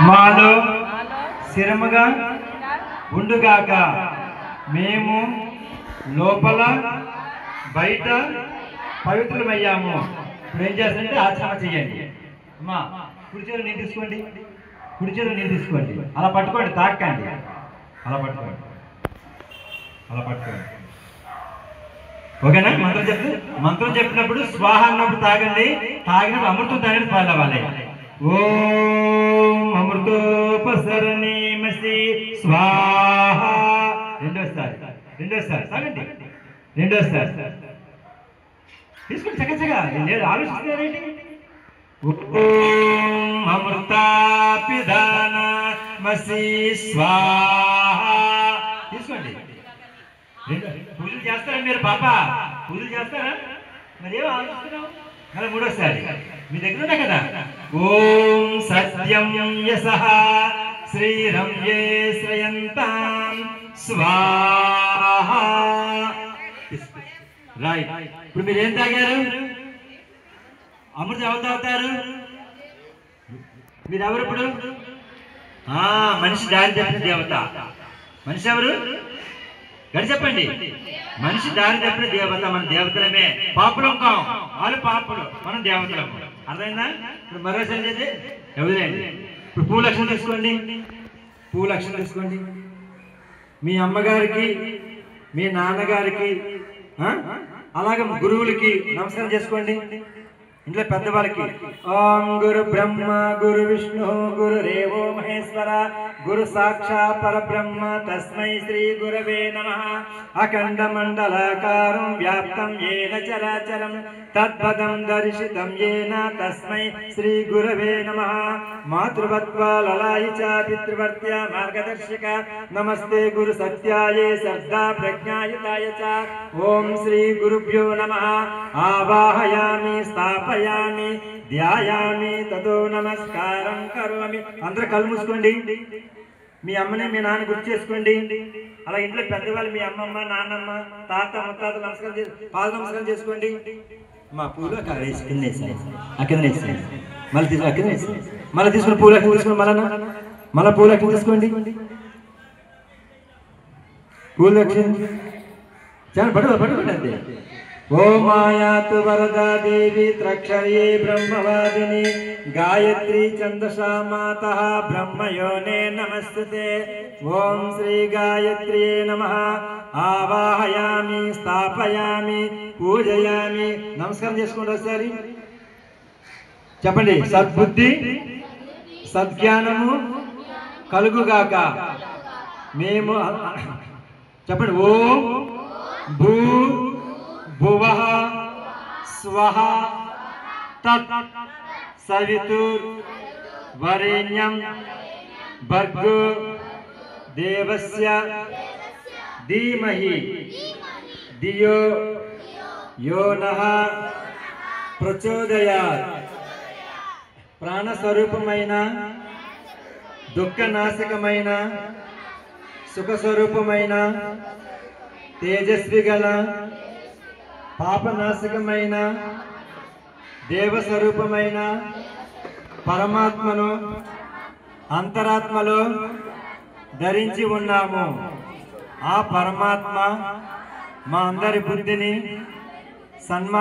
మాలో స్థిరముగా ఉండుగాక. మేము లోపల బయట పవిత్రమయ్యాము. ఇప్పుడు ఏం చేస్తారంటే ఆచరణ చేయండి. అమ్మా కుడి చేతులు నీళ్ళు తీసుకోండి, కుడి చేతులు నీళ్ళు తీసుకోండి, అలా పట్టుకోండి, తాకండి, అలా పట్టుకోండి, అలా పట్టుకోండి. ఓకేనా? మంత్రం చెప్పినప్పుడు స్వాహ అన్నప్పుడు తాగండి, తాగినప్పుడు అమృతం తాగండి, పాలవాలి. ఓం అమృతోపసరణీమసి స్వాహ. రెండోసారి తాగండి, రెండోసారి తీసుకోండి, చక్కగా నేను ఆలోచిస్తున్నారేంటి? ఓం అమృతాపిదానమసి స్వాహ. తీసుకోండి. పూజలు చేస్తారా మీరు? పాప పూజలు చేస్తారా? మరి ఏమో ఆలోచిస్తున్నావు. మళ్ళీ మూడోసారి మీ దగ్గర ఉన్నా కదా. ఓం సత్యం యసః శ్రీరమ్యే శ్రయంతాం స్వాహ. రైట్. ఇప్పుడు మీరు ఏం తాగారు? అమృతం ఎవరు తాగుతారు? మీరు ఎవరు ఇప్పుడు? మనిషి దారి తప్పిన దేవత. మనిషి ఎవరు? గడి చెప్పండి. మనిషి దారి తప్పిన దేవత. మన దేవతలమే. పాపులం కాం, వాళ్ళు పాపులు, మనం దేవతలం. అర్థమైందా? ఇప్పుడు మరోసారి చేసి ఎవరులేండి. ఇప్పుడు పువ్వు లక్షణం తీసుకోండి, పువ్వు లక్షణం తీసుకోండి. మీ అమ్మగారికి, మీ నాన్నగారికి, అలాగే గురువులకి నమస్కారం చేసుకోండి. ఇంట్లో పెద్దవాళ్ళకి ఓం గురు బ్రహ్మ గురు విష్ణు గురురేవో మహేశ్వర గురు సాక్షాత్ పరబ్రహ్మ తస్మై శ్రీ గురవే నమః. అఖండ మండలాకారం వ్యాప్తం ఏన చరాచరం తద్పదం దర్శితం ఏన తస్మై శ్రీ గురవే నమః. మాతృవత్వాలలాయి చ పితృవర్త్య మార్గదర్శక నమస్తే గురు సత్యాయే శ్రద్ధా ప్రజ్ఞాయుతాయ చ. ఓం శ్రీ గురుభ్యో నమః. ఆవాహయామి స్థాపయామి ధ్యాయామి తదో నమస్కారం కరోమి. అందరూ కళ్ళు మూసుకోండి. మీ అమ్మని మీ నాన్న గుర్తు చేసుకోండి. అలా ఇంట్లో పెద్దవాళ్ళు మీ అమ్మమ్మ నాన్నమ్మ తాత ముత్తాత నమస్కారం పాద నమస్కారం చేసుకోండి. మా పూలు అక్కడ వేసి కింద వేసాయి, అక్కడ వేసాయి, మళ్ళీ తీసుకుని అక్కడ వేసాయి, మళ్ళీ తీసుకుని పూలు అక్కడ తీసుకుని మళ్ళీ పూలు అక్కడ తీసుకోండి. పూలు చాలా పట్టుకోండి అంతే. ఓం మాయాతు వరదా దేవి త్రక్షరీ బ్రహ్మవాదిని గాయత్రీ ఛందసా మాతః బ్రహ్మయోనే నమస్తుతే. ఓం శ్రీ గాయత్రీ నమః. ఆవాహయామి స్థాపయామి పూజయామి. నమస్కారం చేసుకోండి ఒకసారి. చెప్పండి. సద్బుద్ధి సద్జ్ఞానము కలుగుగాక. మేము చెప్పండి. ఓం భూ భువః స్వః తత్ సవితుర్ వరేణ్యం భర్గో దేవస్య ధీమహి ధియో యో నః ప్రచోదయాత్. ప్రాణస్వరూపమైన దుఃఖనాశకమైన సుఖస్వరూపమైన తేజస్వి గల పాపనాశకమైన దేవస్వరూపమైన పరమాత్మను అంతరాత్మలో ధరించి ఉన్నాము. ఆ పరమాత్మ మా అందరి బుద్ధిని సన్మాన